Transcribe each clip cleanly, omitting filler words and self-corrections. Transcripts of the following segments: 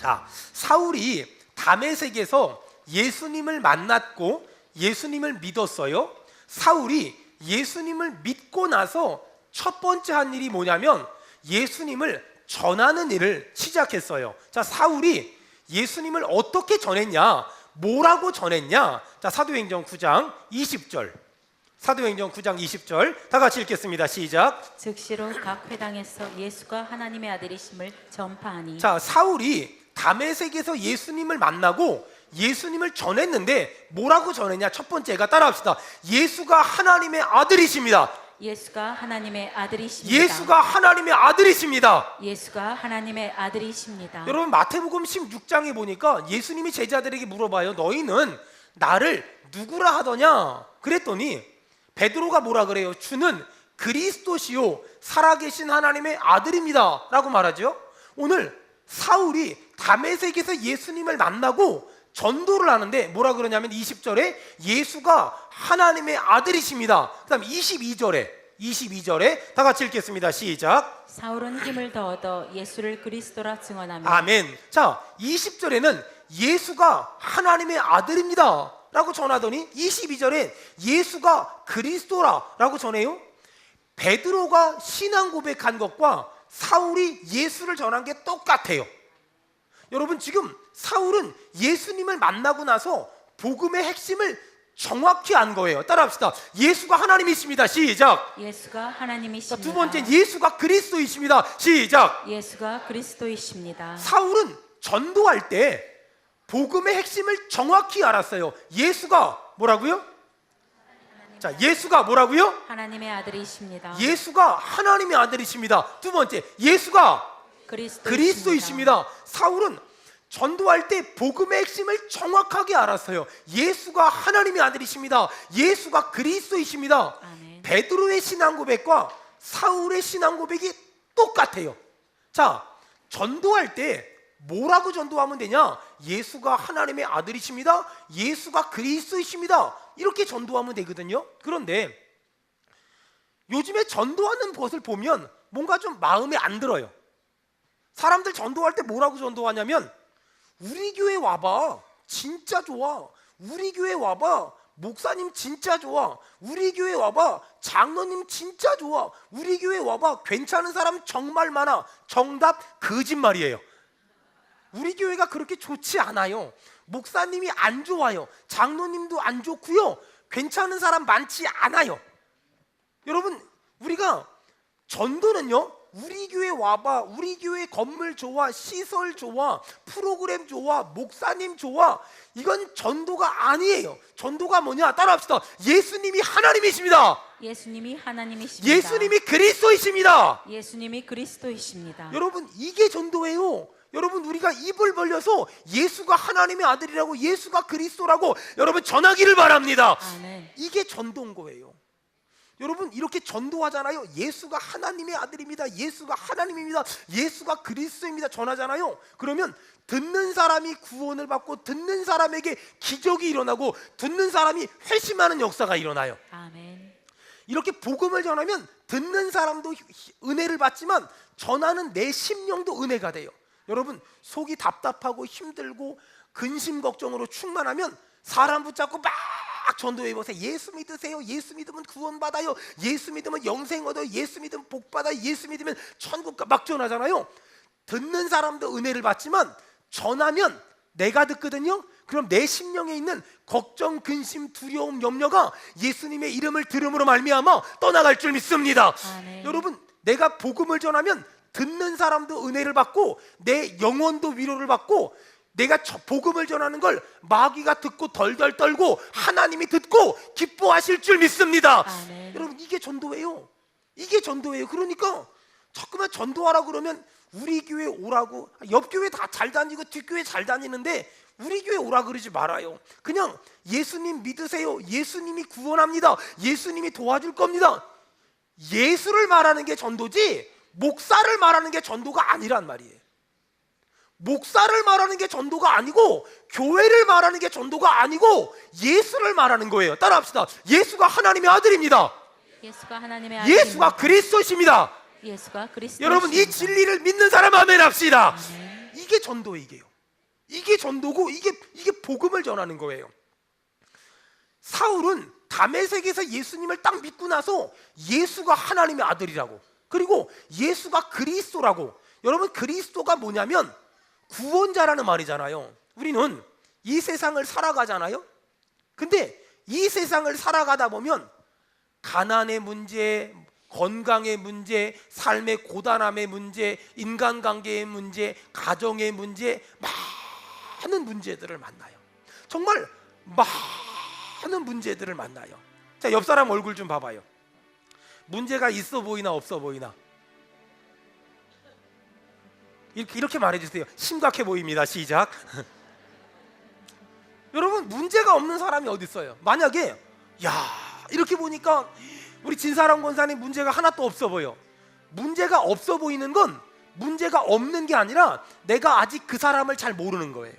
자, 사울이 다메섹에서 예수님을 만났고 예수님을 믿었어요. 사울이 예수님을 믿고 나서 첫 번째 한 일이 뭐냐면 예수님을 전하는 일을 시작했어요. 자, 사울이 예수님을 어떻게 전했냐? 뭐라고 전했냐? 자, 사도행전 9장 20절. 사도행전 9장 20절 다 같이 읽겠습니다. 시작. 즉시로 각 회당에서 예수가 하나님의 아들이심을 전파하니. 자, 사울이 다메섹에서 예수님을 만나고 예수님을 전했는데 뭐라고 전했냐? 첫 번째가 따라합시다. 예수가 하나님의 아들이십니다. 예수가 하나님의 아들이십니다. 예수가 하나님의 아들이십니다. 예수가 하나님의 아들이십니다. 여러분, 마태복음 16장에 보니까 예수님이 제자들에게 물어봐요. 너희는 나를 누구라 하더냐? 그랬더니 베드로가 뭐라 그래요? 주는 그리스도시요 살아계신 하나님의 아들입니다 라고 말하죠. 오늘 사울이 다메섹에서 예수님을 만나고 전도를 하는데 뭐라 그러냐면 20절에 예수가 하나님의 아들이십니다. 그 다음 22절에 다 같이 읽겠습니다. 시작. 사울은 힘을 더 얻어 예수를 그리스도라 증언하며. 아멘. 자, 20절에는 예수가 하나님의 아들입니다 라고 전하더니 22절에 예수가 그리스도라 라고 전해요. 베드로가 신앙 고백한 것과 사울이 예수를 전한 게 똑같아요. 여러분, 지금 사울은 예수님을 만나고 나서 복음의 핵심을 정확히 안 거예요. 따라합시다. 예수가 하나님이십니다. 시작. 예수가 하나님이십니다. 자, 두 번째, 예수가 그리스도이십니다. 시작. 예수가 그리스도이십니다. 사울은 전도할 때 복음의 핵심을 정확히 알았어요. 예수가 뭐라고요? 자, 예수가 뭐라고요? 하나님의 아들이십니다. 예수가 하나님의 아들이십니다. 두 번째, 예수가 그리스도이십니다. 사울은 전도할 때 복음의 핵심을 정확하게 알았어요. 예수가 하나님의 아들이십니다. 예수가 그리스도이십니다. 아멘. 베드로의 신앙 고백과 사울의 신앙 고백이 똑같아요. 자, 전도할 때 뭐라고 전도하면 되냐? 예수가 하나님의 아들이십니다. 예수가 그리스도이십니다. 이렇게 전도하면 되거든요. 그런데 요즘에 전도하는 것을 보면 뭔가 좀 마음에 안 들어요. 사람들 전도할 때 뭐라고 전도하냐면 우리 교회 와봐, 진짜 좋아. 우리 교회 와봐, 목사님 진짜 좋아. 우리 교회 와봐, 장로님 진짜 좋아. 우리 교회 와봐, 괜찮은 사람 정말 많아. 정답, 거짓말이에요. 우리 교회가 그렇게 좋지 않아요. 목사님이 안 좋아요. 장로님도 안 좋고요. 괜찮은 사람 많지 않아요. 여러분, 우리가 전도는요, 우리 교회 와봐, 우리 교회 건물 좋아, 시설 좋아, 프로그램 좋아, 목사님 좋아, 이건 전도가 아니에요. 전도가 뭐냐? 따라합시다. 예수님이 하나님이십니다. 예수님이 하나님이십니다. 예수님이 그리스도이십니다. 예수님이 그리스도이십니다. 여러분, 이게 전도예요. 여러분, 우리가 입을 벌려서 예수가 하나님의 아들이라고, 예수가 그리스도라고 여러분 전하기를 바랍니다. 아멘. 이게 전도인 거예요. 여러분, 이렇게 전도하잖아요. 예수가 하나님의 아들입니다. 예수가 하나님입니다. 예수가 그리스도입니다. 전하잖아요. 그러면 듣는 사람이 구원을 받고 듣는 사람에게 기적이 일어나고 듣는 사람이 회심하는 역사가 일어나요. 아멘. 이렇게 복음을 전하면 듣는 사람도 은혜를 받지만 전하는 내 심령도 은혜가 돼요. 여러분, 속이 답답하고 힘들고 근심 걱정으로 충만하면 사람 붙잡고 막 전도해 보세요. 예수 믿으세요. 예수 믿으면 구원 받아요. 예수 믿으면 영생 얻어요. 예수 믿으면 복 받아요. 예수 믿으면 천국 가. 막 전하잖아요. 듣는 사람도 은혜를 받지만 전하면 내가 듣거든요. 그럼 내 심령에 있는 걱정, 근심, 두려움, 염려가 예수님의 이름을 들음으로 말미암아 떠나갈 줄 믿습니다. 아멘. 여러분, 내가 복음을 전하면 듣는 사람도 은혜를 받고 내 영혼도 위로를 받고 내가 복음을 전하는 걸 마귀가 듣고 덜덜 떨고 하나님이 듣고 기뻐하실 줄 믿습니다. 아멘. 여러분, 이게 전도예요. 이게 전도예요. 그러니까 자꾸만 전도하라고 그러면 우리 교회 오라고, 옆 교회 다 잘 다니고 뒷교회 잘 다니는데 우리 교회 오라 그러지 말아요. 그냥 예수님 믿으세요. 예수님이 구원합니다. 예수님이 도와줄 겁니다. 예수를 말하는 게 전도지 목사를 말하는 게 전도가 아니란 말이에요. 목사를 말하는 게 전도가 아니고 교회를 말하는 게 전도가 아니고 예수를 말하는 거예요. 따라합시다. 예수가 하나님의 아들입니다. 예수가 하나님의 아들입니다. 예수가 그리스도십니다. 예수가 그리스도. 여러분, 이 진리를 믿는 사람 아멘 합시다. 아멘. 이게 전도이게요. 이게 전도고 이게 복음을 전하는 거예요. 사울은 다메섹에서 예수님을 딱 믿고 나서 예수가 하나님의 아들이라고, 그리고 예수가 그리스도라고. 여러분, 그리스도가 뭐냐면 구원자라는 말이잖아요. 우리는 이 세상을 살아가잖아요. 근데 이 세상을 살아가다 보면 가난의 문제, 건강의 문제, 삶의 고단함의 문제, 인간관계의 문제, 가정의 문제, 많은 문제들을 만나요. 정말 많은 문제들을 만나요. 자, 옆 사람 얼굴 좀 봐봐요. 문제가 있어 보이나 없어 보이나? 이렇게 말해주세요. 심각해 보입니다. 시작. 여러분, 문제가 없는 사람이 어디 있어요? 만약에 이렇게 보니까 우리 진사람 권사님 문제가 하나도 없어 보여. 문제가 없어 보이는 건 문제가 없는 게 아니라 내가 아직 그 사람을 잘 모르는 거예요.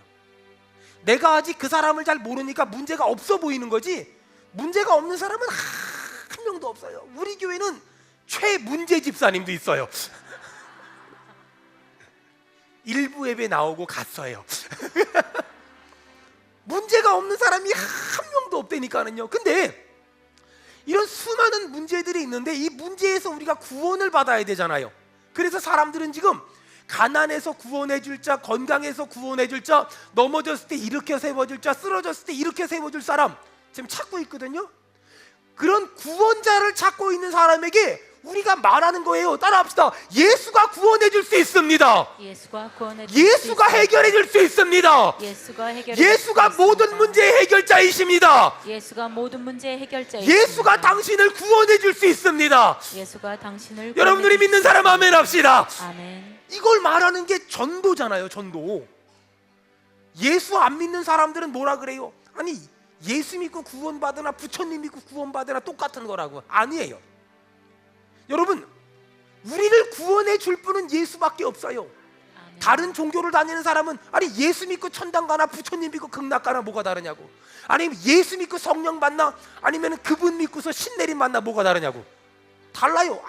내가 아직 그 사람을 잘 모르니까 문제가 없어 보이는 거지, 문제가 없는 사람은 한 명도 없어요. 우리 교회는 최문제 집사님도 있어요. 일부 예배 나오고 갔어요. 문제가 없는 사람이 한 명도 없다니까는요. 근데 이런 수많은 문제들이 있는데 이 문제에서 우리가 구원을 받아야 되잖아요. 그래서 사람들은 지금 가난해서 구원해 줄 자, 건강해서 구원해 줄 자, 넘어졌을 때 일으켜 세워 줄 자, 쓰러졌을 때 일으켜 세워 줄 사람 지금 찾고 있거든요. 그런 구원자를 찾고 있는 사람에게 우리가 말하는 거예요. 따라합시다. 예수가 구원해 줄 수 있습니다. 예수가 해결해 줄 수 있습니다. 예수가 모든 문제의 해결자이십니다. 예수가 당신을 구원해 줄 수 있습니다. 여러분들이 믿는 사람 아멘 합시다. 아멘. 이걸 말하는 게 전도잖아요. 전도. 예수 안 믿는 사람들은 뭐라 그래요? 아니, 예수 믿고 구원받으나 부처님 믿고 구원받으나 똑같은 거라고. 아니에요. 여러분, 우리를 구원해 줄 분은 예수밖에 없어요. 아멘. 다른 종교를 다니는 사람은 아니 예수 믿고 천당 가나 부처님 믿고 극락 가나 뭐가 다르냐고. 아니면 예수 믿고 성령 받나 아니면 그분 믿고서 신내림 받나 뭐가 다르냐고. 달라요.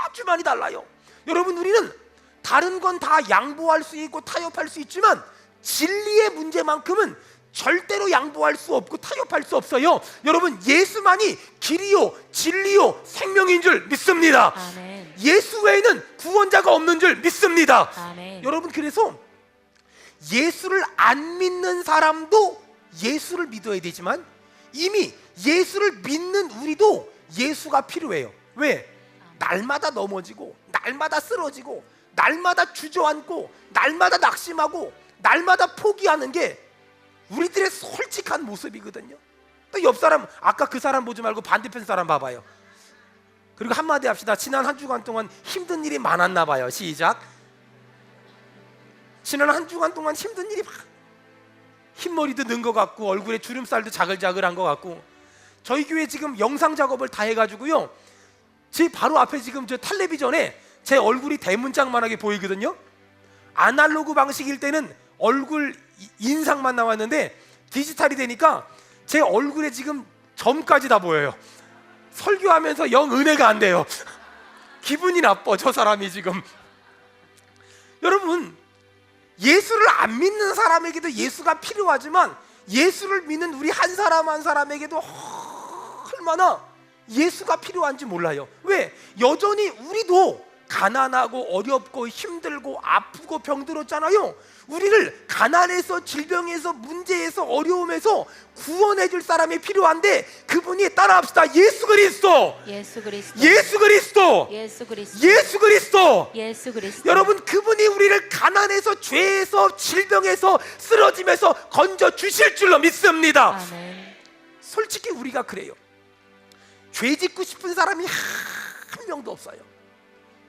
아주 많이 달라요. 여러분, 우리는 다른 건 다 양보할 수 있고 타협할 수 있지만 진리의 문제만큼은 절대로 양보할 수 없고 타협할 수 없어요. 여러분, 예수만이 길이요 진리요 생명인 줄 믿습니다. 아멘. 예수 외에는 구원자가 없는 줄 믿습니다. 아멘. 여러분, 그래서 예수를 안 믿는 사람도 예수를 믿어야 되지만 이미 예수를 믿는 우리도 예수가 필요해요. 왜? 날마다 넘어지고 날마다 쓰러지고 날마다 주저앉고 날마다 낙심하고 날마다 포기하는 게 우리들의 솔직한 모습이거든요. 또 옆 사람, 아까 그 사람 보지 말고 반대편 사람 봐봐요. 그리고 한마디 합시다. 지난 한 주간 동안 힘든 일이 많았나 봐요. 시작. 지난 한 주간 동안 힘든 일이 흰머리도 는 것 같고 얼굴에 주름살도 자글자글한 것 같고. 저희 교회 지금 영상 작업을 다 해가지고요, 제 바로 앞에 지금 저 텔레비전에 제 얼굴이 대문짝만하게 보이거든요. 아날로그 방식일 때는 얼굴 인상만 나왔는데 디지털이 되니까 제 얼굴에 지금 점까지 다 보여요. 설교하면서 영 은혜가 안 돼요. 기분이 나빠 저 사람이 지금. 여러분, 예수를 안 믿는 사람에게도 예수가 필요하지만 예수를 믿는 우리 한 사람 한 사람에게도 얼마나 예수가 필요한지 몰라요. 왜? 여전히 우리도 가난하고 어렵고 힘들고 아프고 병들었잖아요. 우리를 가난에서 질병에서 문제에서 어려움에서 구원해 줄 사람이 필요한데 그분이 따라합시다. 예수 그리스도. 예수 그리스도. 예수 그리스도. 예수 그리스도. 예수 그리스도. 예수 그리스도. 여러분, 그분이 우리를 가난에서 죄에서 질병에서 쓰러짐에서 건져 주실 줄로 믿습니다. 아멘. 솔직히 우리가 그래요. 죄 짓고 싶은 사람이 한 명도 없어요.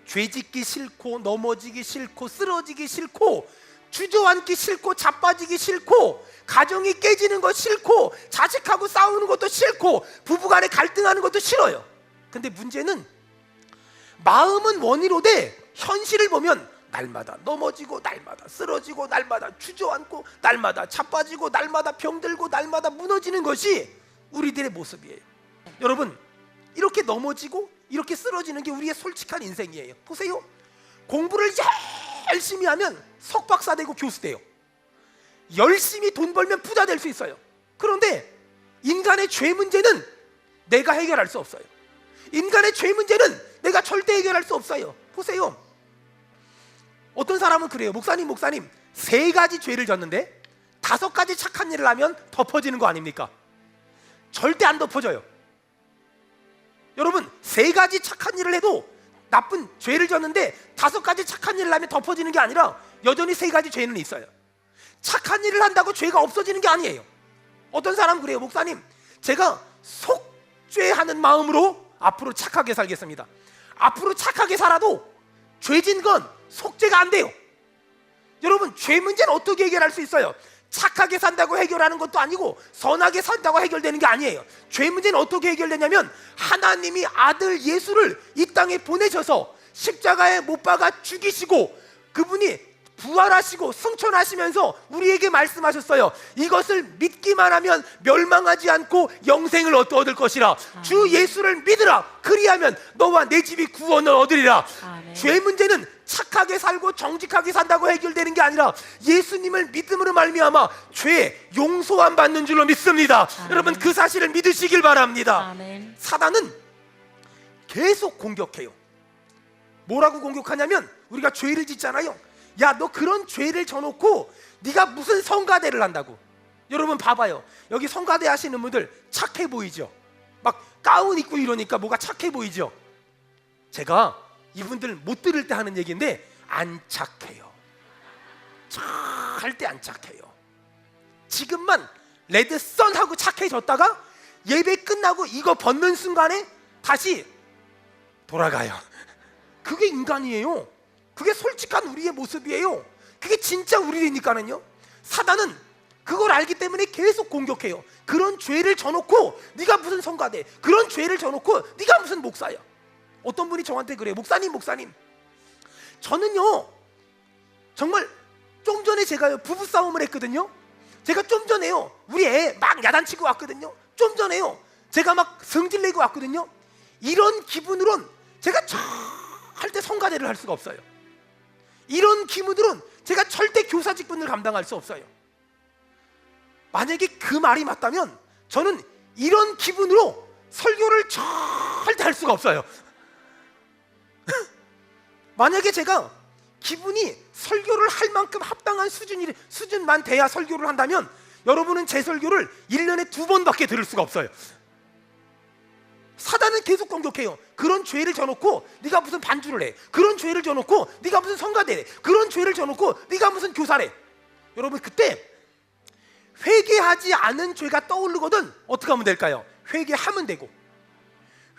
죄 짓기 싫고 넘어지기 싫고 쓰러지기 싫고 주저앉기 싫고 자빠지기 싫고 가정이 깨지는 거 싫고 자식하고 싸우는 것도 싫고 부부간에 갈등하는 것도 싫어요. 근데 문제는 마음은 원이로되 현실을 보면 날마다 넘어지고 날마다 쓰러지고 날마다 주저앉고 날마다 자빠지고 날마다 병들고 날마다 무너지는 것이 우리들의 모습이에요. 여러분, 이렇게 넘어지고 이렇게 쓰러지는 게 우리의 솔직한 인생이에요. 보세요. 공부를 열심히 하면 석박사 되고 교수 돼요. 열심히 돈 벌면 부자 될 수 있어요. 그런데 인간의 죄 문제는 내가 해결할 수 없어요. 인간의 죄 문제는 내가 절대 해결할 수 없어요. 보세요. 어떤 사람은 그래요. 목사님 3가지 죄를 졌는데 5가지 착한 일을 하면 덮어지는 거 아닙니까? 절대 안 덮어져요. 여러분, 3가지 착한 일을 해도 나쁜 죄를 졌는데 5가지 착한 일을 하면 덮어지는 게 아니라 여전히 3가지 죄는 있어요. 착한 일을 한다고 죄가 없어지는 게 아니에요. 어떤 사람은 그래요. 목사님, 제가 속죄하는 마음으로 앞으로 착하게 살겠습니다. 앞으로 착하게 살아도 죄진 건 속죄가 안 돼요. 여러분, 죄 문제는 어떻게 해결할 수 있어요? 착하게 산다고 해결하는 것도 아니고 선하게 산다고 해결되는 게 아니에요. 죄 문제는 어떻게 해결되냐면 하나님이 아들 예수를 이 땅에 보내셔서 십자가에 못 박아 죽이시고 그분이 부활하시고 승천하시면서 우리에게 말씀하셨어요. 이것을 믿기만 하면 멸망하지 않고 영생을 얻을 것이라. 주 예수를 믿으라. 그리하면 너와 내 집이 구원을 얻으리라. 아멘. 죄 문제는 착하게 살고 정직하게 산다고 해결되는 게 아니라 예수님을 믿음으로 말미암아 죄 용서함 받는 줄로 믿습니다. 아멘. 여러분, 그 사실을 믿으시길 바랍니다. 아멘. 사단은 계속 공격해요. 뭐라고 공격하냐면 우리가 죄를 짓잖아요. 야, 너 그런 죄를 져놓고 네가 무슨 성가대를 한다고. 여러분 봐봐요. 여기 성가대 하시는 분들 착해 보이죠? 막 가운 입고 이러니까 뭐가 착해 보이죠? 제가 이분들 못 들을 때 하는 얘기인데 안 착해요. 절대 안 착해요. 지금만 레드선 하고 착해졌다가 예배 끝나고 이거 벗는 순간에 다시 돌아가요. 그게 인간이에요. 그게 솔직한 우리의 모습이에요. 그게 진짜 우리니까는요. 사단은 그걸 알기 때문에 계속 공격해요. 그런 죄를 져놓고 네가 무슨 성가대, 그런 죄를 져놓고 네가 무슨 목사야. 어떤 분이 저한테 그래요. 목사님 저는요 정말 좀 전에 제가요 부부싸움을 했거든요. 제가 좀 전에요 우리 애 막 야단치고 왔거든요. 좀 전에요 제가 막 성질내고 왔거든요. 이런 기분으론 제가 절대 성가대를 할 수가 없어요. 이런 기분으론 제가 절대 교사 직분을 감당할 수 없어요. 만약에 그 말이 맞다면 저는 이런 기분으로 설교를 절대 할 수가 없어요. 만약에 제가 기분이 설교를 할 만큼 합당한 수준만 돼야 설교를 한다면 여러분은 제 설교를 1년에 2번밖에 들을 수가 없어요. 사단은 계속 공격해요. 그런 죄를 져놓고 네가 무슨 반주를 해. 그런 죄를 져놓고 네가 무슨 성가대래. 그런 죄를 져놓고 네가 무슨 교사래. 여러분, 그때 회개하지 않은 죄가 떠오르거든 어떻게 하면 될까요? 회개하면 되고,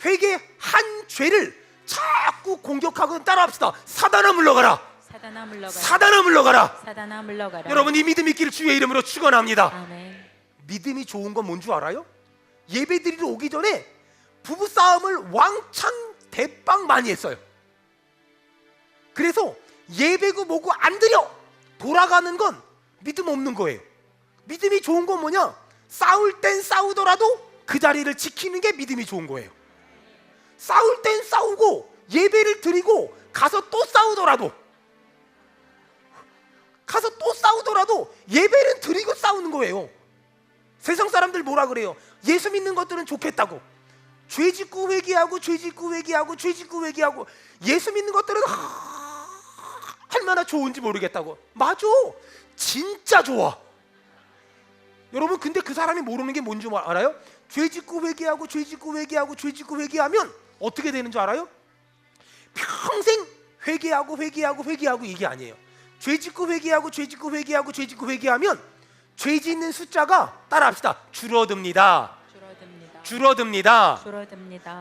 회개한 죄를 자꾸 공격하고 따라합시다. 사단아 물러가라. 사단아 물러가라. 사단아 물러가라. 사단아 물러가라. 여러분, 이 믿음 있기를 주의 이름으로 축원합니다. 아멘. 믿음이 좋은 건 뭔 줄 알아요? 예배드리러 오기 전에 부부싸움을 왕창 대빵 많이 했어요. 그래서 예배고 뭐고 안 드려 돌아가는 건 믿음 없는 거예요. 믿음이 좋은 건 뭐냐? 싸울 땐 싸우더라도 그 자리를 지키는 게 믿음이 좋은 거예요. 싸울 땐 싸우고 예배를 드리고 가서 또 싸우더라도 예배는 드리고 싸우는 거예요. 세상 사람들 뭐라 그래요? 예수 믿는 것들은 좋겠다고. 죄 짓고 회개하고 죄 짓고 회개하고 죄 짓고 회개하고 예수 믿는 것들은 얼마나 좋은지 모르겠다고. 맞아, 진짜 좋아. 여러분, 근데 그 사람이 모르는 게 뭔지 알아요? 죄 짓고 회개하고 죄 짓고 회개하고 죄 짓고 회개하면 어떻게 되는 줄 알아요? 평생 회개하고 이게 아니에요. 죄 짓고 회개하고 죄 짓고 회개하고 죄 짓고 회개하면 죄 짓는 숫자가 따라합시다. 줄어듭니다.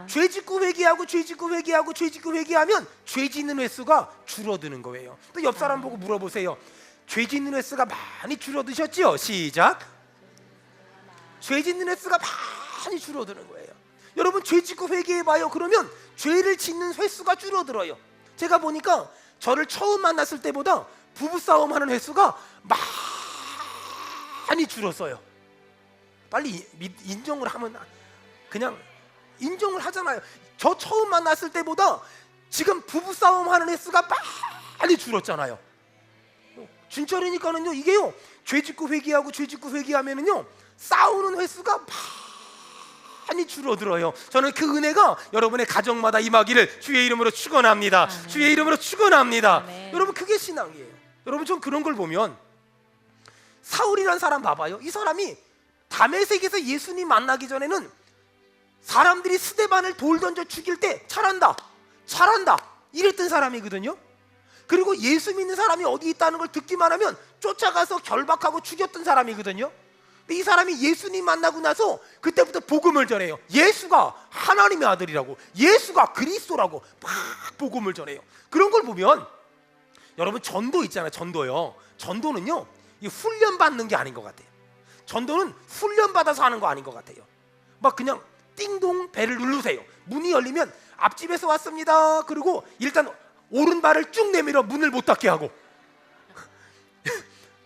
죄 짓고 회개하고 죄 짓고 회개하고 죄 짓고 회개하면 죄 짓는 횟수가 줄어드는 거예요. 또 옆 사람 보고 물어보세요. 죄 짓는 횟수가 많이 줄어드셨지요? 시작. 죄 짓는 횟수가 많이 줄어드는 거예요. 여러분, 죄 짓고 회개해봐요. 그러면 죄를 짓는 횟수가 줄어들어요. 제가 보니까 저를 처음 만났을 때보다 부부싸움 하는 횟수가 많이 줄었어요. 빨리 인정을 하면 그냥 인정을 하잖아요. 저 처음 만났을 때보다 지금 부부싸움 하는 횟수가 많이 줄었잖아요. 진짜라니까는요. 이게요, 죄짓고 회개하고 죄짓고 회개하면은요 싸우는 횟수가 많이 줄어들어요. 저는 그 은혜가 여러분의 가정마다 임하기를 주의 이름으로 축원합니다. 아멘. 주의 이름으로 축원합니다. 아멘. 여러분, 그게 신앙이에요. 여러분, 좀 그런 걸 보면 사울이라는 사람 봐봐요. 이 사람이 다메섹에서 예수님 만나기 전에는 사람들이 스데반을 돌 던져 죽일 때 잘한다 이랬던 사람이거든요. 그리고 예수 믿는 사람이 어디 있다는 걸 듣기만 하면 쫓아가서 결박하고 죽였던 사람이거든요. 근데 이 사람이 예수님 만나고 나서 그때부터 복음을 전해요. 예수가 하나님의 아들이라고, 예수가 그리스도라고 막 복음을 전해요. 그런 걸 보면 여러분, 전도 있잖아요. 전도요. 전도는요, 이 훈련 받는 게 아닌 것 같아요. 전도는 훈련 받아서 하는 거 아닌 것 같아요. 막 그냥 띵동 배를 누르세요. 문이 열리면 앞집에서 왔습니다. 그리고 일단 오른발을 쭉 내밀어 문을 못 닫게 하고.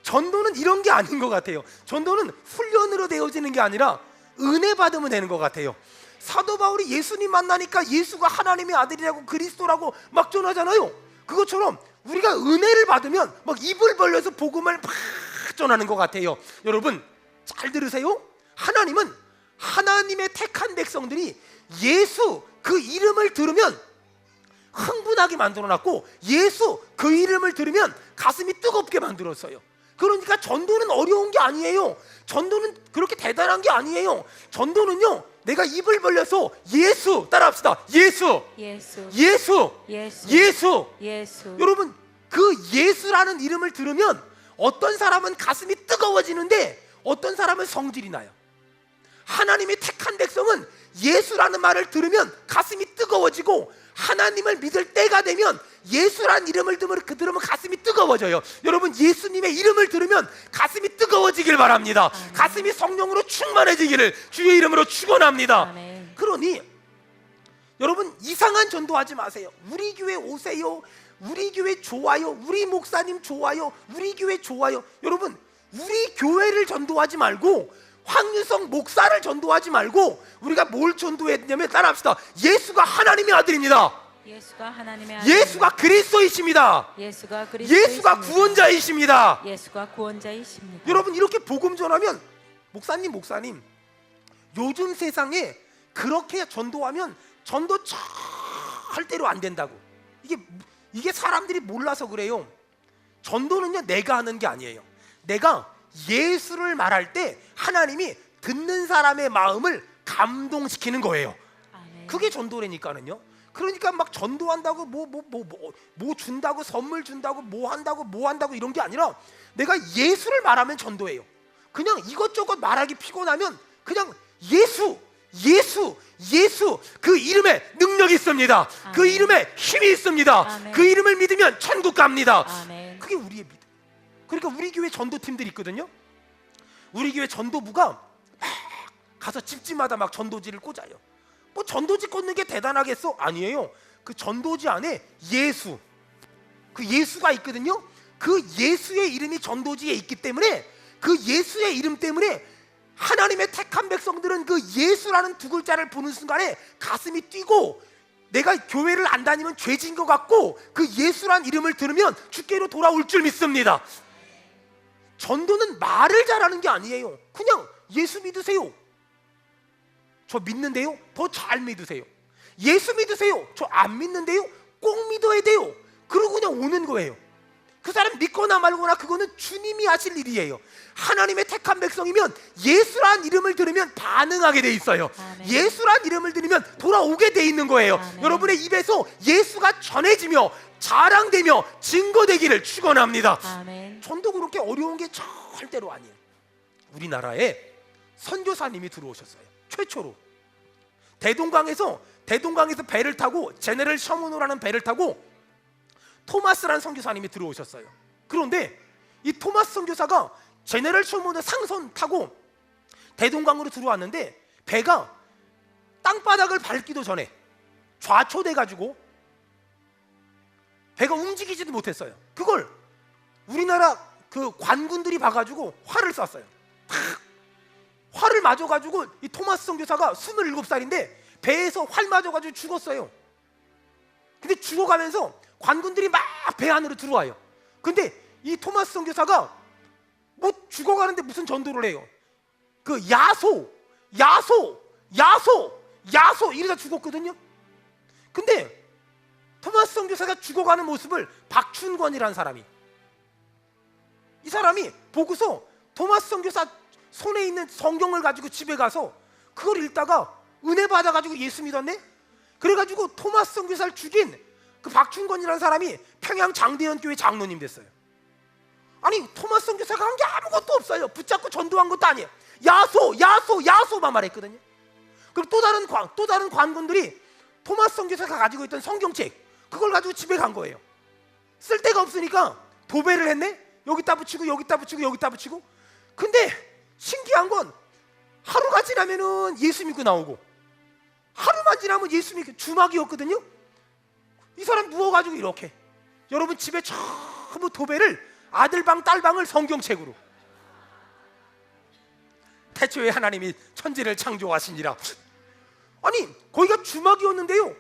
전도는 이런 게 아닌 것 같아요. 전도는 훈련으로 되어지는 게 아니라 은혜 받으면 되는 것 같아요. 사도 바울이 예수님 만나니까 예수가 하나님의 아들이라고 그리스도라고 막 전하잖아요. 그것처럼 우리가 은혜를 받으면 막 입을 벌려서 복음을 막 전하는 것 같아요. 여러분, 잘 들으세요. 하나님은 하나님의 택한 백성들이 예수 그 이름을 들으면 흥분하게 만들어놨고, 예수 그 이름을 들으면 가슴이 뜨겁게 만들었어요. 그러니까 전도는 어려운 게 아니에요. 전도는 그렇게 대단한 게 아니에요. 전도는요, 내가 입을 벌려서 예수 따라합시다. 예수, 예수, 예수, 예수, 예수. 예수. 여러분, 그 예수라는 이름을 들으면 어떤 사람은 가슴이 뜨거워지는데 어떤 사람은 성질이 나요. 하나님의 택한 백성은 예수라는 말을 들으면 가슴이 뜨거워지고, 하나님을 믿을 때가 되면 예수라는 이름을 들으면 가슴이 뜨거워져요. 여러분, 예수님의 이름을 들으면 가슴이 뜨거워지길 바랍니다. 아멘. 가슴이 성령으로 충만해지기를 주의 이름으로 축원합니다. 아멘. 그러니 여러분, 이상한 전도하지 마세요. 우리 교회 오세요. 우리 교회 좋아요. 우리 목사님 좋아요. 우리 교회 좋아요. 여러분, 우리 교회를 전도하지 말고 황유성 목사를 전도하지 말고 우리가 뭘 전도했냐면, 따라합시다. 예수가 하나님의 아들입니다. 예수가 하나님의 아들. 예수가 그리스도이십니다. 예수가 예수가 구원자이십니다. 예수가 구원자이십니다. 여러분, 이렇게 복음 전하면 목사님 요즘 세상에 그렇게 전도하면 전도 절대로 안 된다고. 이게 사람들이 몰라서 그래요. 전도는요, 내가 하는 게 아니에요. 내가 예수를 말할 때 하나님이 듣는 사람의 마음을 감동시키는 거예요. 아멘. 그게 전도라니까는요. 그러니까 막 전도한다고 뭐 준다고, 선물 준다고, 뭐 한다고 이런 게 아니라 내가 예수를 말하면 전도예요. 그냥 이것저것 말하기 피곤하면 그냥 예수 그 이름에 능력이 있습니다. 아멘. 그 이름에 힘이 있습니다. 아멘. 그 이름을 믿으면 천국 갑니다. 아멘. 그게 우리의 믿음. 그러니까 우리 교회 전도팀들이 있거든요. 우리 교회 전도부가 막 가서 집집마다 막 전도지를 꽂아요. 뭐 전도지 꽂는 게 대단하겠어? 아니에요. 그 전도지 안에 그 예수가 있거든요. 그 예수의 이름이 전도지에 있기 때문에, 그 예수의 이름 때문에 하나님의 택한 백성들은 그 예수라는 두 글자를 보는 순간에 가슴이 뛰고, 내가 교회를 안 다니면 죄진 것 같고, 그 예수란 이름을 들으면 주께로 돌아올 줄 믿습니다. 전도는 말을 잘하는 게 아니에요. 그냥 예수 믿으세요. 저 믿는데요? 더 잘 믿으세요. 예수 믿으세요. 저 안 믿는데요? 꼭 믿어야 돼요. 그러고 그냥 오는 거예요. 그 사람 믿거나 말거나 그거는 주님이 하실 일이에요. 하나님의 택한 백성이면 예수란 이름을 들으면 반응하게 돼 있어요. 아멘. 예수란 이름을 들으면 돌아오게 돼 있는 거예요. 아멘. 여러분의 입에서 예수가 전해지며 자랑되며 증거되기를 축원합니다. 아멘. 전도 그렇게 어려운 게 절대로 아니에요. 우리나라에 선교사님이 들어오셨어요. 최초로 대동강에서 배를 타고, 제네럴 셔먼호라는 배를 타고 토마스라는 선교사님이 들어오셨어요. 그런데 이 토마스 선교사가 제네럴 셔먼호 상선 타고 대동강으로 들어왔는데, 배가 땅바닥을 밟기도 전에 좌초돼가지고 배가 움직이지도 못했어요. 그걸 우리나라 그 관군들이 봐가지고 화를 쐈어요. 활을 맞아가지고 이 토마스 선교사가 27살인데 배에서 활 맞아가지고 죽었어요. 근데 죽어가면서 관군들이 막 배 안으로 들어와요. 근데 이 토마스 선교사가 뭐 죽어가는데 무슨 전도를 해요? 그 야소 이러다 죽었거든요. 근데 토마스 선교사가 죽어가는 모습을 박춘권이라는 사람이, 이 사람이 보고서 토마스 선교사 손에 있는 성경을 가지고 집에 가서 그걸 읽다가 은혜 받아가지고 예수 믿었네. 그래가지고 토마스 선교사를 죽인 그 박춘권이라는 사람이 평양 장대현 교회 장로님 됐어요. 아니 토마스 선교사가 한 게 아무것도 없어요. 붙잡고 전도한 것도 아니에요. 야소만 말했거든요. 그리고 또 다른 관군들이 토마스 선교사가 가지고 있던 성경책 그걸 가지고 집에 간 거예요. 쓸 데가 없으니까 도배를 했네. 여기다 붙이고 여기다 붙이고 여기다 붙이고. 근데 신기한 건 하루가 지나면은 예수 믿고 나오고, 하루만 지나면 예수 믿고, 주막이었거든요. 이 사람 누워가지고 이렇게, 여러분 집에 전부 도배를 아들방 딸방을 성경책으로. 태초에 하나님이 천지를 창조하시니라. 아니 거기가 주막이었는데요,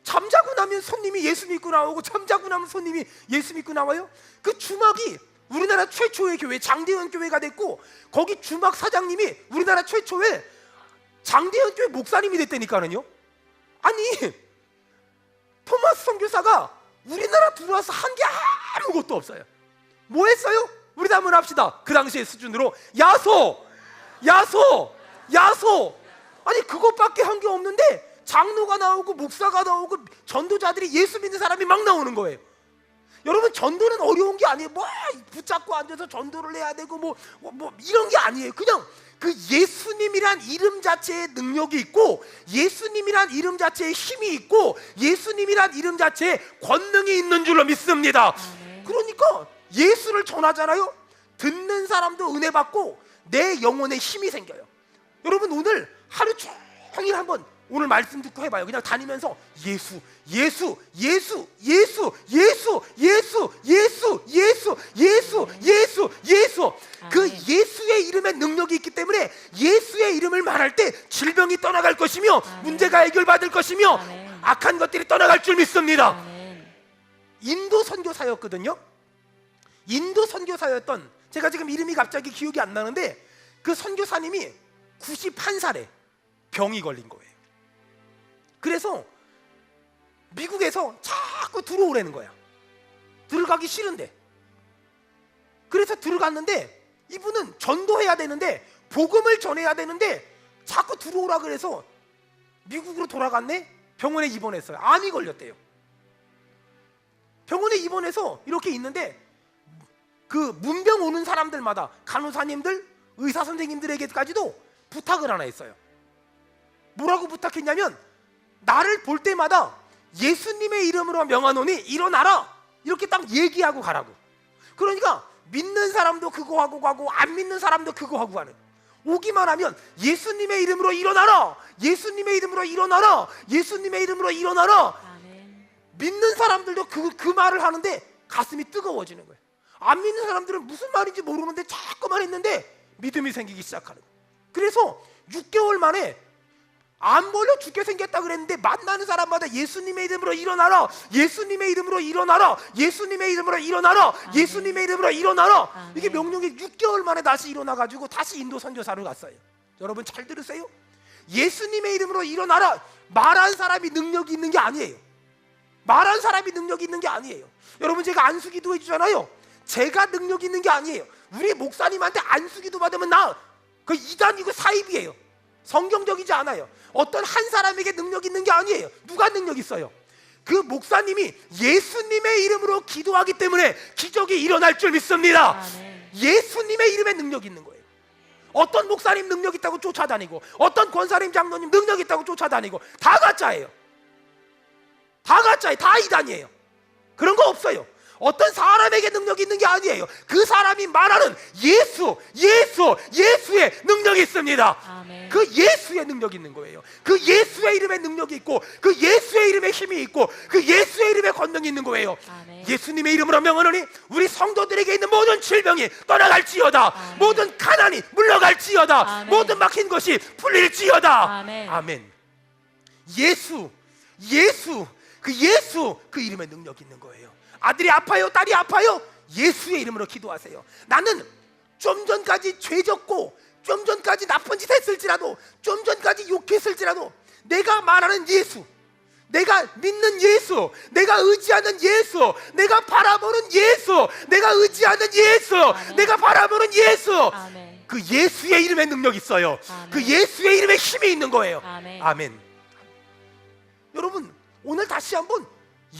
잠자고 나면 손님이 예수 믿고 나오고, 잠자고 나면 손님이 예수 믿고 나와요. 그 주막이 우리나라 최초의 교회 장대현 교회가 됐고, 거기 주막 사장님이 우리나라 최초의 장대현 교회 목사님이 됐다니까요. 아니 토마스 선교사가 우리나라 들어와서 한 게 아무것도 없어요. 뭐 했어요? 우리도 한번 합시다. 그 당시의 수준으로 야소. 아니 그것밖에 한 게 없는데 장로가 나오고 목사가 나오고 전도자들이 예수 믿는 사람이 막 나오는 거예요. 여러분 전도는 어려운 게 아니에요. 뭐 붙잡고 앉아서 전도를 해야 되고 뭐 이런 게 아니에요. 그냥 그 예수님이란 이름 자체에 능력이 있고, 예수님이란 이름 자체에 힘이 있고, 예수님이란 이름 자체에 권능이 있는 줄로 믿습니다. 그러니까 예수를 전하잖아요. 듣는 사람도 은혜 받고 내 영혼에 힘이 생겨요. 여러분 오늘 하루 종일 한번 오늘 말씀 듣고 해봐요. 그냥 다니면서 예수 그 예수의 이름에 능력이 있기 때문에 예수의 이름을 말할 때 질병이 떠나갈 것이며, 문제가 해결받을 것이며, 악한 것들이 떠나갈 줄 믿습니다. 인도 선교사였거든요. 인도 선교사였던, 제가 지금 이름이 갑자기 기억이 안 나는데, 그 선교사님이 91살에 병이 걸린 거예요. 그래서 미국에서 자꾸 들어오라는 거야. 들어가기 싫은데. 그래서 들어갔는데 이분은 전도해야 되는데, 복음을 전해야 되는데 자꾸 들어오라 그래서 미국으로 돌아갔네. 병원에 입원했어요. 암이 걸렸대요. 병원에 입원해서 이렇게 있는데 그 문병 오는 사람들마다 간호사님들, 의사 선생님들에게까지도 부탁을 하나 했어요. 뭐라고 부탁했냐면, 나를 볼 때마다 예수님의 이름으로 명하노니 일어나라, 이렇게 딱 얘기하고 가라고. 그러니까 믿는 사람도 그거 하고 가고 안 믿는 사람도 그거 하고 가는. 오기만 하면 예수님의 이름으로 일어나라, 예수님의 이름으로 일어나라, 예수님의 이름으로 일어나라. 아멘. 믿는 사람들도 그 말을 하는데 가슴이 뜨거워지는 거예요. 안 믿는 사람들은 무슨 말인지 모르는데 자꾸만 했는데 믿음이 생기기 시작하는 거예요. 그래서 6개월 만에 암 걸려 죽게 생겼다 그랬는데, 만나는 사람마다 예수님의 이름으로 일어나라, 예수님의 이름으로 일어나라, 예수님의 이름으로 일어나라, 예수님의 이름으로 일어나라. 이게 명령이 6개월 만에 다시 일어나가지고 다시 인도 선교사를 갔어요. 여러분 잘 들으세요. 예수님의 이름으로 일어나라 말한 사람이 능력이 있는 게 아니에요. 말한 사람이 능력이 있는 게 아니에요. 여러분 제가 안수기도 해주잖아요. 제가 능력이 있는 게 아니에요. 우리 목사님한테 안수기도 받으면 그 이단이고 사입이에요. 성경적이지 않아요. 어떤 한 사람에게 능력 있는 게 아니에요. 누가 능력 있어요? 그 목사님이 예수님의 이름으로 기도하기 때문에 기적이 일어날 줄 믿습니다. 아멘. 예수님의 이름에 능력 있는 거예요. 어떤 목사님 능력 있다고 쫓아다니고, 어떤 권사님 장로님 능력 있다고 쫓아다니고, 다 가짜예요. 다 가짜예요. 다 이단이에요. 그런 거 없어요. 어떤 사람에게 능력이 있는 게 아니에요. 그 사람이 말하는 예수의 능력이 있습니다. 아멘. 그 예수의 능력이 있는 거예요. 그 예수의 이름에 능력이 있고, 그 예수의 이름에 힘이 있고, 그 예수의 이름에 권능이 있는 거예요. 아멘. 예수님의 이름으로 명하노니 우리 성도들에게 있는 모든 질병이 떠나갈지어다. 아멘. 모든 가난이 물러갈지어다. 아멘. 모든 막힌 것이 풀릴지어다. 아멘. 아멘. 예수 그 이름에 능력이 있는 거예요. 아들이 아파요, 딸이 아파요, 예수의 이름으로 기도하세요. 나는 좀 전까지 죄졌고 좀 전까지 나쁜 짓 했을지라도 좀 전까지 욕했을지라도 내가 말하는 예수, 내가 믿는 예수, 내가 의지하는 예수, 내가 바라보는 예수, 내가 의지하는 예수, 아멘. 내가 바라보는 예수, 아멘. 그 예수의 이름에 능력이 있어요. 아멘. 그 예수의 이름에 힘이 있는 거예요. 아멘. 아멘. 여러분 오늘 다시 한번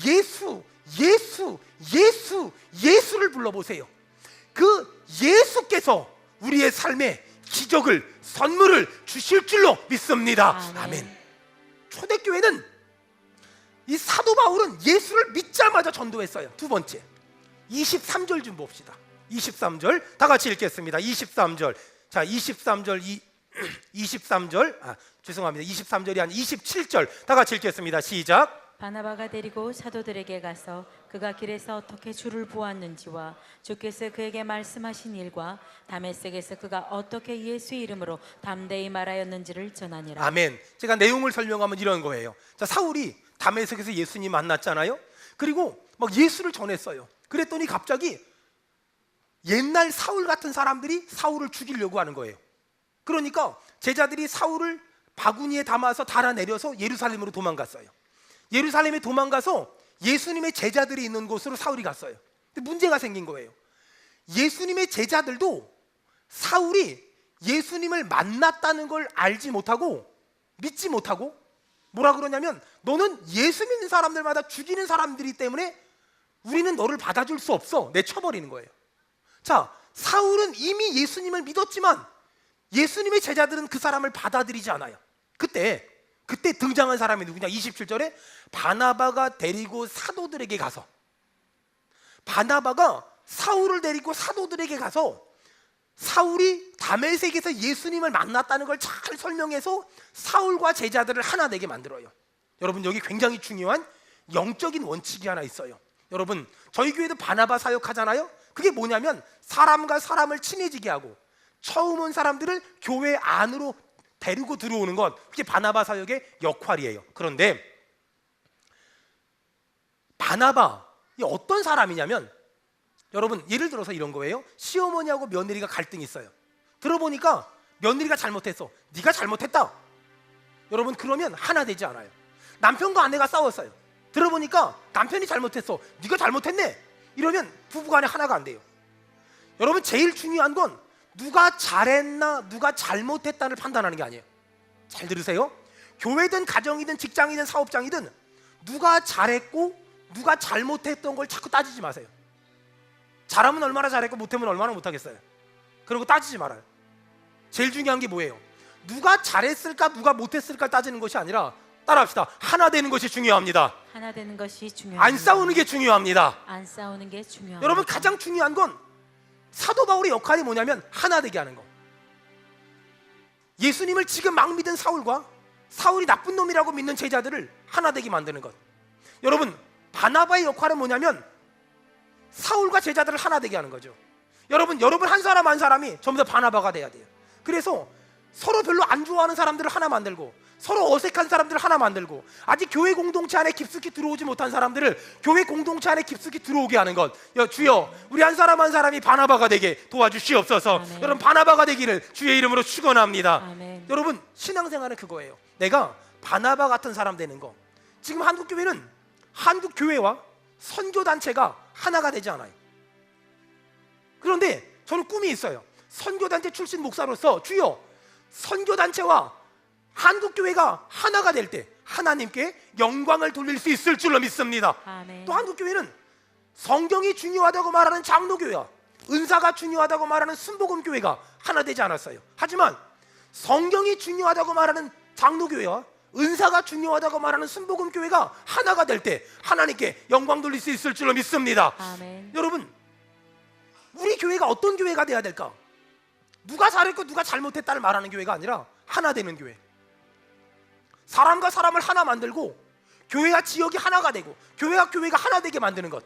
예수, 예수, 예수, 예수를 불러보세요. 그 예수께서 우리의 삶에 기적을, 선물을 주실 줄로 믿습니다. 아멘. 아멘. 초대교회는 이 사도 바울은 예수를 믿자마자 전도했어요. 두 번째 23절 좀 봅시다. 23절 다 같이 읽겠습니다. 23절. 자, 23절 23절 죄송합니다. 23절이 아닌 27절 다 같이 읽겠습니다. 시작. 바나바가 데리고 사도들에게 가서 그가 길에서 어떻게 주를 보았는지와 주께서 그에게 말씀하신 일과 다메섹에서 그가 어떻게 예수의 이름으로 담대히 말하였는지를 전하니라. 아멘. 제가 내용을 설명하면 이런 거예요. 자, 사울이 다메섹에서 예수님 만났잖아요. 그리고 막 예수를 전했어요. 그랬더니 갑자기 옛날 사울 같은 사람들이 사울을 죽이려고 하는 거예요. 그러니까 제자들이 사울을 바구니에 담아서 달아내려서 예루살렘으로 도망갔어요. 예루살렘에 도망가서 예수님의 제자들이 있는 곳으로 사울이 갔어요. 근데 문제가 생긴 거예요. 예수님의 제자들도 사울이 예수님을 만났다는 걸 알지 못하고 믿지 못하고 뭐라 그러냐면 너는 예수 믿는 사람들마다 죽이는 사람들이기 때문에 우리는 너를 받아줄 수 없어. 내쳐버리는 거예요. 자, 사울은 이미 예수님을 믿었지만 예수님의 제자들은 그 사람을 받아들이지 않아요. 그때 등장한 사람이 누구냐? 27절에 바나바가 데리고 사도들에게 가서, 바나바가 사울을 데리고 사도들에게 가서 사울이 다메섹에서 예수님을 만났다는 걸 잘 설명해서 사울과 제자들을 하나 되게 만들어요. 여러분 여기 굉장히 중요한 영적인 원칙이 하나 있어요. 여러분 저희 교회도 바나바 사역하잖아요. 그게 뭐냐면 사람과 사람을 친해지게 하고 처음 온 사람들을 교회 안으로 데리고 들어오는 것, 그게 바나바 사역의 역할이에요. 그런데 바나바 이 어떤 사람이냐면 여러분 예를 들어서 이런 거예요. 시어머니하고 며느리가 갈등이 있어요. 들어보니까 며느리가 잘못했어. 네가 잘못했다. 여러분 그러면 하나 되지 않아요. 남편과 아내가 싸웠어요. 들어보니까 남편이 잘못했어. 네가 잘못했네. 이러면 부부간에 하나가 안 돼요. 여러분 제일 중요한 건 누가 잘했나 누가 잘못했다를 판단하는 게 아니에요. 잘 들으세요. 교회든 가정이든 직장이든 사업장이든 누가 잘했고 누가 잘못했던 걸 자꾸 따지지 마세요. 잘하면 얼마나 잘했고 못하면 얼마나 못하겠어요. 그리고 따지지 말아요. 제일 중요한 게 뭐예요? 누가 잘했을까 누가 못했을까 따지는 것이 아니라 따라합시다. 하나 되는 것이 중요합니다. 하나 되는 것이 중요합니다. 안 싸우는 게 중요합니다. 안 싸우는 게 중요합니다. 여러분 가장 중요한 건 사도 바울의 역할이 뭐냐면 하나 되게 하는 거. 예수님을 지금 막 믿은 사울과 사울이 나쁜 놈이라고 믿는 제자들을 하나 되게 만드는 것. 여러분 바나바의 역할은 뭐냐면 사울과 제자들을 하나 되게 하는 거죠. 여러분 한 사람 한 사람이 전부 다 바나바가 돼야 돼요. 그래서 서로 별로 안 좋아하는 사람들을 하나 만들고 서로 어색한 사람들을 하나 만들고 아직 교회 공동체 안에 깊숙이 들어오지 못한 사람들을 교회 공동체 안에 깊숙이 들어오게 하는 것. 주여 우리 한 사람 한 사람이 바나바가 되게 도와주시옵소서. 아멘. 여러분 바나바가 되기를 주의 이름으로 축원합니다. 아멘. 여러분 신앙생활은 그거예요. 내가 바나바 같은 사람 되는 거. 지금 한국교회는 한국교회와 선교단체가 하나가 되지 않아요. 그런데 저는 꿈이 있어요. 선교단체 출신 목사로서 주여 선교단체와 한국교회가 하나가 될 때 하나님께 영광을 돌릴 수 있을 줄로 믿습니다. 아멘. 또 한국교회는 성경이 중요하다고 말하는 장로교회와 은사가 중요하다고 말하는 순복음교회가 하나 되지 않았어요. 하지만 성경이 중요하다고 말하는 장로교회와 은사가 중요하다고 말하는 순복음교회가 하나가 될 때 하나님께 영광 돌릴 수 있을 줄로 믿습니다. 아멘. 여러분 우리 교회가 어떤 교회가 돼야 될까? 누가 잘했고 누가 잘못했다를 말하는 교회가 아니라 하나 되는 교회. 사람과 사람을 하나 만들고 교회와 지역이 하나가 되고 교회와 교회가 하나 되게 만드는 것.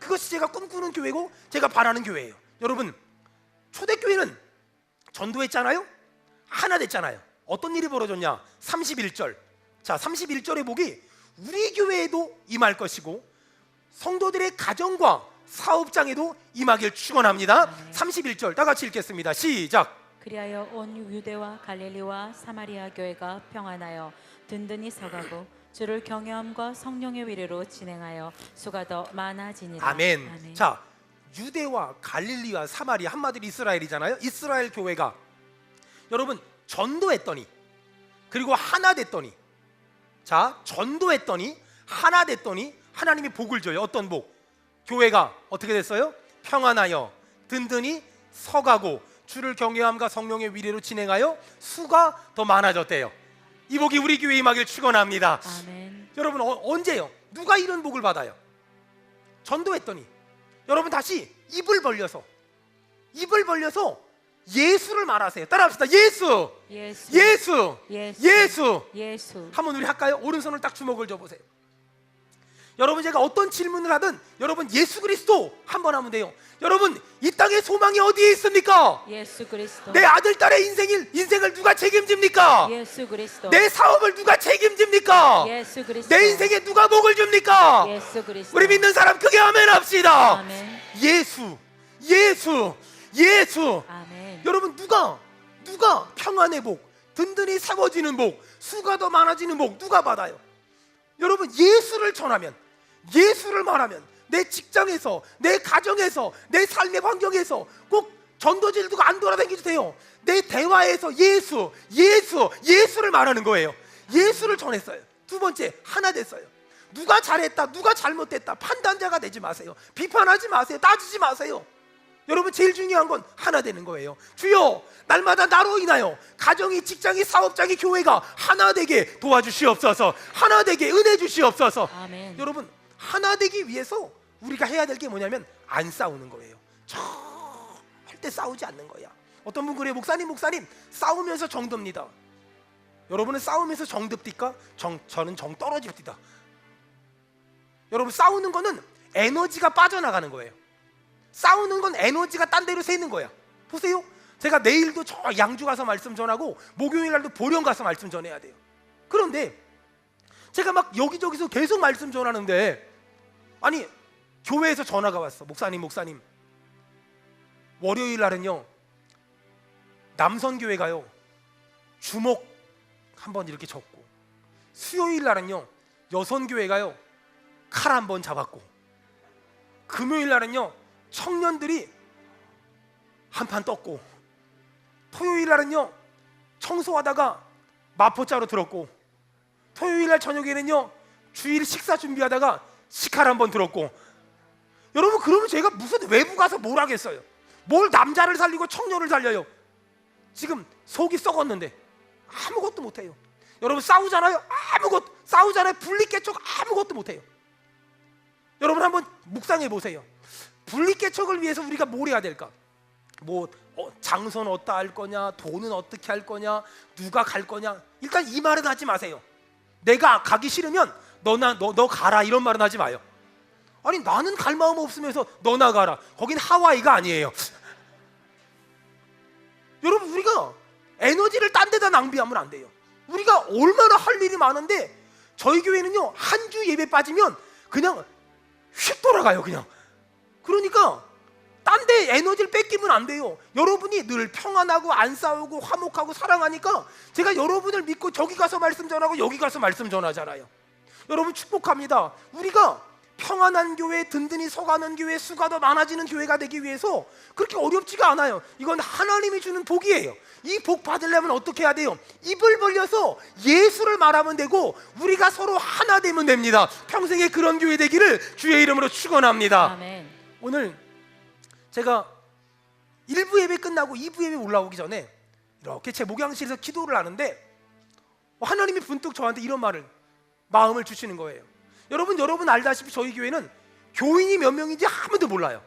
그것이 제가 꿈꾸는 교회고 제가 바라는 교회예요. 여러분 초대교회는 전도했잖아요. 하나 됐잖아요. 어떤 일이 벌어졌냐? 31절. 자 31절의 복이 우리 교회에도 임할 것이고 성도들의 가정과 사업장에도 임하길 축원합니다. 31절 다 같이 읽겠습니다. 시작. 그리하여 온 유대와 갈릴리와 사마리아 교회가 평안하여 든든히 서가고 주를 경외함과 성령의 위로로 진행하여 수가 더 많아지니라. 아멘. 자, 유대와 갈릴리와 사마리아, 한마디로 이스라엘이잖아요. 이스라엘 교회가 여러분 전도했더니, 그리고 하나 됐더니, 자, 전도했더니 하나 됐더니 하나님이 복을 줘요. 어떤 복? 교회가 어떻게 됐어요? 평안하여 든든히 서가고 주를 경외함과 성령의 위례로 진행하여 수가 더 많아졌대요. 이 복이 우리 교회에 임하길 축원합니다. 아멘. 여러분 언제요? 누가 이런 복을 받아요? 전도했더니 여러분 다시 입을 벌려서 예수를 말하세요. 따라합시다. 예수, 예수, 예수, 예수, 예수. 예수. 한번 우리 할까요? 오른손을 딱 주먹을 줘보세요. 여러분 제가 어떤 질문을 하든 여러분 예수 그리스도 한번 하면 돼요. 여러분 이 땅의 소망이 어디에 있습니까? 예수 그리스도. 내 아들 딸의 인생을 누가 책임집니까? 예수 그리스도. 내 사업을 누가 책임집니까? 예수 그리스도. 내 인생에 누가 복을 줍니까? 예수 그리스도. 우리 믿는 사람 크게 아멘 합시다. 아멘. 예수, 예수, 예수. 아멘. 여러분 누가 평안의 복, 든든히 세워지는 복, 수가 더 많아지는 복 누가 받아요? 여러분 예수를 전하면, 예수를 말하면 내 직장에서, 내 가정에서, 내 삶의 환경에서 꼭 전도지를 두고 안 돌아다니도 돼요. 내 대화에서 예수를 말하는 거예요. 예수를 전했어요. 두 번째, 하나 됐어요. 누가 잘했다, 누가 잘못됐다 판단자가 되지 마세요. 비판하지 마세요. 따지지 마세요. 여러분 제일 중요한 건 하나 되는 거예요. 주여 날마다 나로 인하여 가정이, 직장이, 사업장이, 교회가 하나 되게 도와주시옵소서. 하나 되게 은혜 주시옵소서. 아멘. 여러분 하나 되기 위해서 우리가 해야 될 게 뭐냐면 안 싸우는 거예요. 절대 싸우지 않는 거야. 어떤 분 그래요. 목사님 싸우면서 정듭니다. 여러분은 싸우면서 정듭니까? 저는 정 떨어집니다. 여러분 싸우는 거는 에너지가 빠져나가는 거예요. 싸우는 건 에너지가 딴 데로 새는 거야. 보세요. 제가 내일도 저 양주 가서 말씀 전하고 목요일 날도 보령 가서 말씀 전해야 돼요. 그런데 제가 막 여기저기서 계속 말씀 전하는데 아니 교회에서 전화가 왔어. 목사님 월요일 날은요 남선교회가요 주목 한번 이렇게 졌고, 수요일 날은요 여선교회가요 칼 한번 잡았고, 금요일 날은요 청년들이 한판 떴고, 토요일 날은요 청소하다가 마포자로 들었고, 토요일 날 저녁에는요 주일 식사 준비하다가 식칼 한번 들었고. 여러분 그러면 제가 무슨 외부 가서 뭘 하겠어요? 뭘 남자를 살리고 청년을 살려요? 지금 속이 썩었는데 아무것도 못해요. 여러분 싸우잖아요. 싸우잖아요. 분리개척 아무것도 못해요. 여러분 한번 묵상해 보세요. 분리개척을 위해서 우리가 뭘 해야 될까? 장소는 어디다 할 거냐, 돈은 어떻게 할 거냐, 누가 갈 거냐. 일단 이 말은 하지 마세요. 내가 가기 싫으면 너 가라 이런 말은 하지 마요. 아니 나는 갈 마음 없으면서 너나 가라. 거긴 하와이가 아니에요. 여러분 우리가 에너지를 딴 데다 낭비하면 안 돼요. 우리가 얼마나 할 일이 많은데 저희 교회는요 한 주 예배 빠지면 그냥 휙 돌아가요. 그냥. 그러니까 딴 데 에너지를 뺏기면 안 돼요. 여러분이 늘 평안하고 안 싸우고 화목하고 사랑하니까 제가 여러분을 믿고 저기 가서 말씀 전하고 여기 가서 말씀 전하잖아요. 여러분 축복합니다. 우리가 평안한 교회, 든든히 서가는 교회, 수가 더 많아지는 교회가 되기 위해서 그렇게 어렵지가 않아요. 이건 하나님이 주는 복이에요. 이 복 받으려면 어떻게 해야 돼요? 입을 벌려서 예수를 말하면 되고 우리가 서로 하나 되면 됩니다. 평생에 그런 교회 되기를 주의 이름으로 축원합니다. 아멘. 오늘 제가 1부 예배 끝나고 2부 예배 올라오기 전에 이렇게 제 목양실에서 기도를 하는데 하나님이 분뚝 저한테 이런 마음을 주시는 거예요. 여러분 알다시피 저희 교회는 교인이 몇 명인지 아무도 몰라요.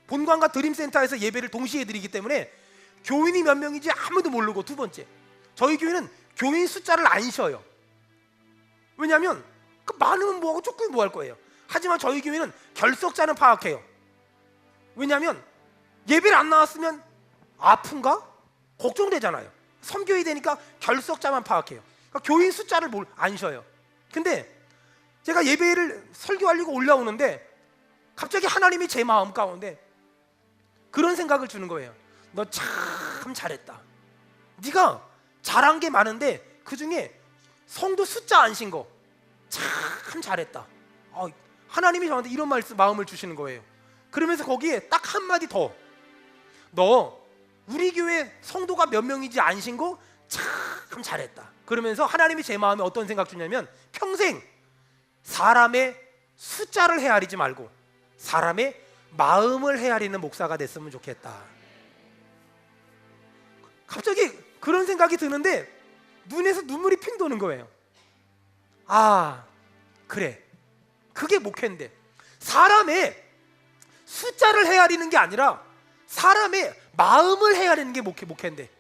본관과 드림센터에서 예배를 동시에 드리기 때문에 교인이 몇 명인지 아무도 모르고, 두 번째 저희 교회는 교인 숫자를 안 쉬어요. 왜냐하면 많으면 뭐하고 조금 뭐 할 거예요. 하지만 저희 교회는 결석자는 파악해요. 왜냐하면 예배를 안 나왔으면 아픈가? 걱정되잖아요. 섬겨야 되니까 결석자만 파악해요. 그러니까 교인 숫자를 안 쉬어요. 근데 제가 예배를 설교하려고 올라오는데 갑자기 하나님이 제 마음 가운데 그런 생각을 주는 거예요. 너 참 잘했다. 네가 잘한 게 많은데 그 중에 성도 숫자 안 신 거 참 잘했다. 하나님이 저한테 이런 마음을 주시는 거예요. 그러면서 거기에 딱 한마디 더, 너 우리 교회 성도가 몇 명인지 안 신 거 참 잘했다. 그러면서 하나님이 제 마음에 어떤 생각 주냐면, 평생 사람의 숫자를 헤아리지 말고 사람의 마음을 헤아리는 목사가 됐으면 좋겠다. 갑자기 그런 생각이 드는데 눈에서 눈물이 핑 도는 거예요. 그래, 그게 목회인데, 사람의 숫자를 헤아리는 게 아니라 사람의 마음을 헤아리는 게 목회인데,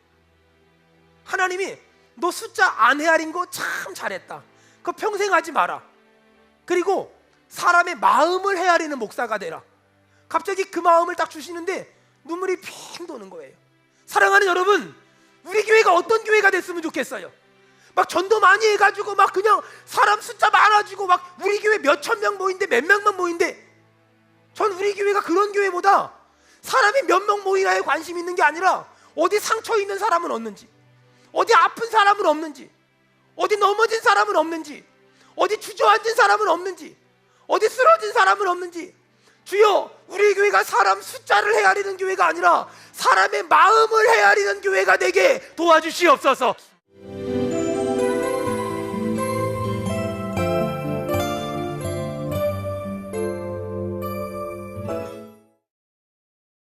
하나님이 너 숫자 안 헤아린 거 참 잘했다. 그거 평생 하지 마라. 그리고 사람의 마음을 헤아리는 목사가 되라. 갑자기 그 마음을 딱 주시는데 눈물이 핑 도는 거예요. 사랑하는 여러분, 우리 교회가 어떤 교회가 됐으면 좋겠어요? 막 전도 많이 해가지고 막 그냥 사람 숫자 많아지고 막 우리 교회 몇천 명 모인데 몇 명만 모인데, 전 우리 교회가 그런 교회보다 사람이 몇 명 모이나에 관심 있는 게 아니라 어디 상처 있는 사람은 없는지, 어디 아픈 사람은 없는지, 어디 넘어진 사람은 없는지, 어디 주저앉은 사람은 없는지, 어디 쓰러진 사람은 없는지, 주여, 우리 교회가 사람 숫자를 헤아리는 교회가 아니라 사람의 마음을 헤아리는 교회가 되게 도와주시옵소서.